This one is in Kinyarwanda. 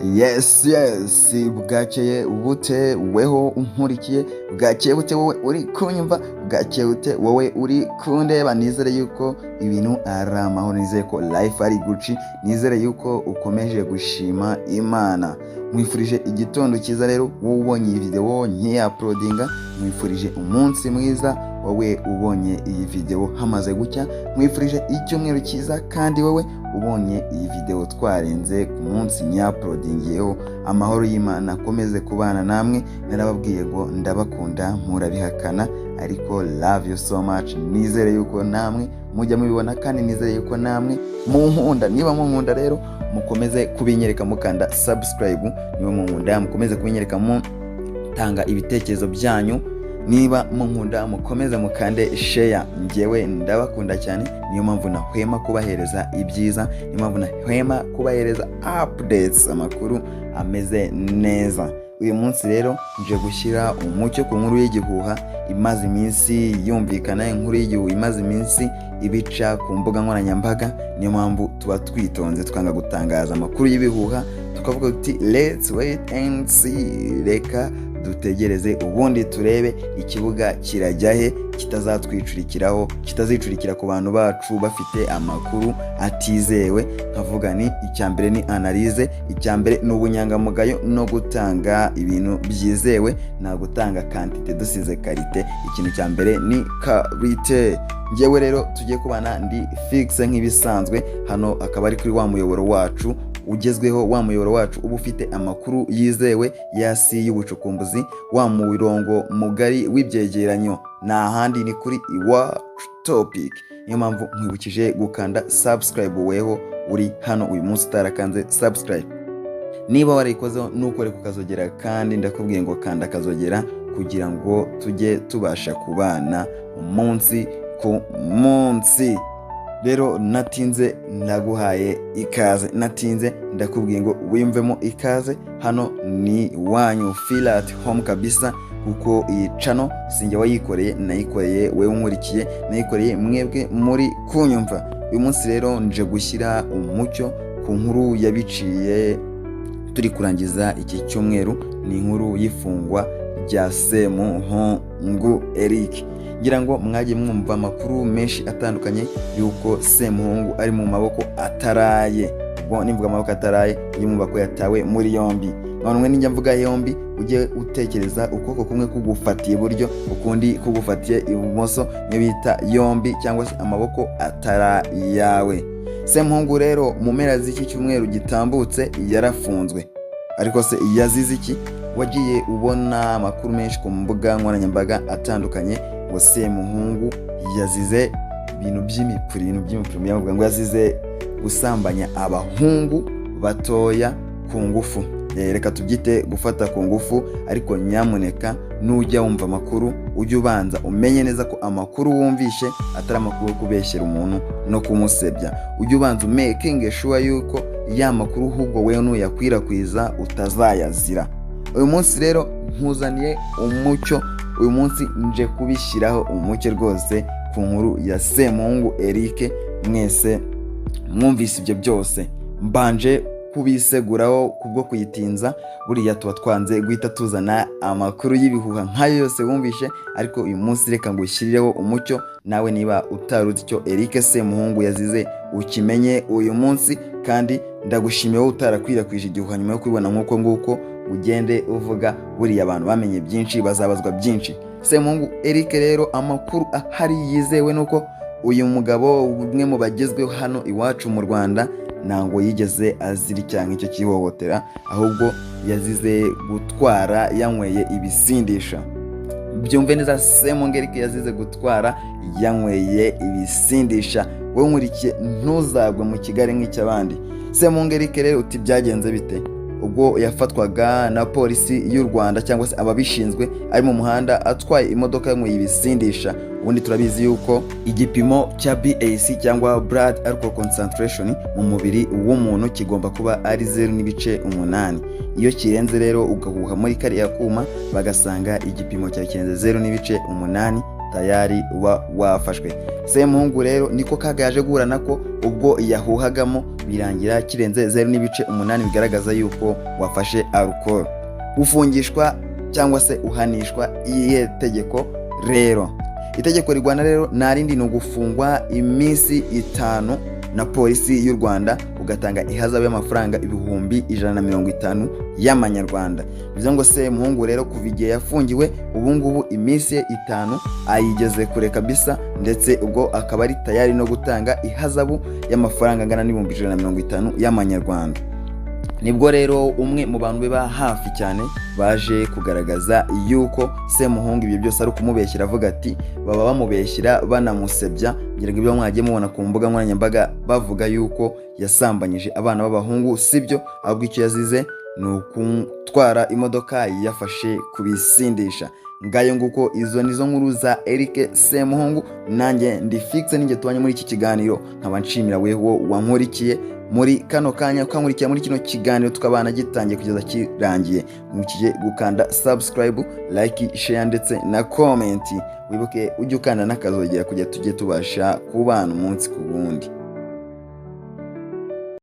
Yes, bwakeye bute weho unkurikiye, bwakeye bute wowe uri kunyumva, bwakeye bute wowe uri kundeba. Nizere yuko ibintu ari amahoro, nizere ko life ari Gucci, nizere yuko ukomeje gushima Imana. Mwifurije igitondo cyiza rero wowe ubonye iyi video nkiya-uploadinga, mwifurije umunsi mwiza wowe ubonye iyi video hamaze gucya, mwifurije icyumweru cyiza kandi wowe ubonye iyi video twarenze ku munsi nya-uploadingiyeho. Amahoro y'Imana akomeze kubana namwe. Narababwiye ngo ndabakunda murabihakana, ariko love you so much. Nizere yuko namwe mujya mubibona kandi nizere yuko namwe munkunda. Niba munkunda rero mukomeze kubinyereka mukanda subscribe, niba munkunda mukomeze kubinyereka tanga ibitekerezo byanyu. Niba munkunda mukomeze mukande share. Njyewe ndabakunda cyane, niyo mpamvu nahwema kubahereza ibyiza, niyo mpamvu nahwema kubahereza updates, amakuru ameze neza. Uyu munsi rero nje gushyira umucyo ku nkuru y'igihuha imaze iminsi yumvikana, inkuru y'igihuha imaze iminsi ibica ku mbuga nkoranyambaga. Niyo mpamvu tuba twitonze twanga gutangaza amakuru y'ibihuha, tukavuga tuti let's wait and see, reka dutegereze ubundi turebe ikibuga kirajya he, kitazatwicurikiraho, kitazicurikira ku bantu bacu bafite amakuru atizewe. Nkavuga ni icyambere ni analyse, icyambere ni ubunyangamugayo no gutanga ibintu byizewe, na gutanga quantité dusize qualité. Ikintu cyambere ni qualité. Njyewe rero tugiye kubana ndi fixe nk'ibisanzwe, hano akaba ari kuri wa muyoboro wacu ugezweho, wa muyoboro wacu uba ufite amakuru yizewe yasi y'ubucukumbuzi, wa murongo mugari w'ibyegeranyo na handi ni kuri Iwacu Topic. Niyo mpamvu nkwibukije gukanda subscribe weho uri hano uyu munsi utarakanze subscribe. Niba warayikozeho nukore kukazogera, kandi ndakubwiye ngo kanda kazogera kugira ngo tujye tubasha kubana umunsi ku munsi. Rero natinze naguhaye ikaze, natinze ndakubwiye ngo wimvemo ikaze. Hano ni wanyu, feel at home kabisa, kuko iyi channel sinjye wayikoreye, nayikoreye wewe unkurikiye, nayikoreye mwebwe muri kunyumva. Uyu munsi rero nje gushyira umucyo ku nkuru yabiciye turi kurangiza iki cyumweru. Ni inkuru y'ifungwa rya Semuhungu Eric. Ngira ngo mwagiye mwumva amakuru menshi atandukanye yuko Semuhungu ari mu maboko ataraye. Ubwo nivuga amaboko ataraye, ujye mwumva ko yatawe muri yombi. None ninjya mvuga yombi ujye utekereza ukuboko kumwe kugufatiye iburyo, ukundi kugufatiye ibumoso, niyo bita yombi cyangwa se amaboko atarayawe. Semuhungu rero mu mpera z'iki cyumweru gitambutse yarafunzwe. Ariko se yazize iki? Wagiye ubona amakuru menshi ku mbuga nkoranyambaga atandukanye ngo Semuhungu yazize ibintu by'imipfuri, yavuga ngo yazize gusambanya abahungu batoya ku ngufu. Reka tubyite gufata ku ngufu, ariko nyamuneka nujya wumva amakuru ujye ubanza umenye neza ko amakuru wumvishe atari amakuru kubeshyera umuntu no kumusebya. Ujye ubanza making sure yuko ya makuru ahubwo wewe nuyakwirakwiza utazayazira. Uyu munsi rero nkuzaniye umucyo, uyu munsi nje kubishyiraho umucyo rwose ku nkuru ya Semuhungu Eric. Mwese mwumvise ibyo byose, mbanje kubiseguraho kubwo kuyitinza. Buriya tuba twanze guhita tuzana amakuru y'ibihuha nkayo yose wumvishe, ariko uyu munsi reka ngo ushyirireho umucyo. Nawe niba utaruzi icyo Eric Semuhungu yazize ukimenye uyu munsi, kandi ndagushimiye wowe utarakwirakwije igihuha nyuma yo kubibona nk'uko nguko. Ugende uvuga buriya abantu bamenye byinshi bazabazwa byinshi. Semuhungu Eric rero amakuru ahari yizewe nuko uyu mugabo umwe mu bagezweho hano iwacu mu Rwanda ntango yigeze azira icyaha icyo kihohotera, ahubwo yazize gutwara yanyweye ibisindisha. Byumve neza, Semuhungu Eric yazize gutwara yanyweye ibisindisha. Wowe nkurikiye ntuzagwe mu Kigali nk'icy'abandi. Semuhungu Eric rero uti byagenze bite? Ubwo yafatwaga na polisi y'u Rwanda cyangwa se ababishinzwe ari mu muhanda atwaye imodoka yanyweye ibisindisha. Ubundi turabizi yuko igipimo cya BAC cyangwa blood alcohol concentration mu mubiri w'umuntu kigomba kuba ari 0.8. Iyo kirenze rero ugahuha muri kariya kuma bagasanga igipimo cya kirenze 0.8, tayari uba wafashwe. Semuhungu rero niko kagaje guhura nako ubwo yahuhagamo birangira kirenze 0.8 bigaragaza yuko wafashe alcool. Ufungishwa cyangwa se uhanishwa iyihe tegeko rero? Itegeko rigwana rero narindi no gufungwa iminsi 5 na polisi y'u Rwanda, ugatanga ihazabu y'amafaranga 150 y'amanyarwanda. Bivuze ngo Semuhungu rero kuva igihe yafungiwe ubu ngubu iminsi 5 ayigeze kure kabisa, ndetse ubwo akaba ari tayari no gutanga ihazabu y'amafaranga angana n'150 y'amanyarwanda. Nibwo rero umwe mu bantu beba hafi cyane baje kugaragaza yuko Semuhungu ibyo byose ari kumubeshyira, avuga ati baba bamubeshyira banamusebya, ngira ngo ibyo mwagiye mubona ku mbuga nkoranyambaga bavuga yuko yasambanyije abana b'abahungu, sibyo, ahubwo icyo yazize ni ukutwara imodoka yafashe kubisindisha. Ngayo nguko izo nizo nkuru za Eric Semuhungu, nanjye ndi fixe ninjye tubanye muri iki kiganiro, nkaba nshimira weho wankurikiye muri kano kanya, ukankurikira muri kino kiganiro tukabana gitangiye kugeza kirangiye. Mukije gukanda subscribe, like, share ndetse na comment. Wibuke ujye ukanda n'akazogera kujya tujye tubasha kubana umunsi ku wundi.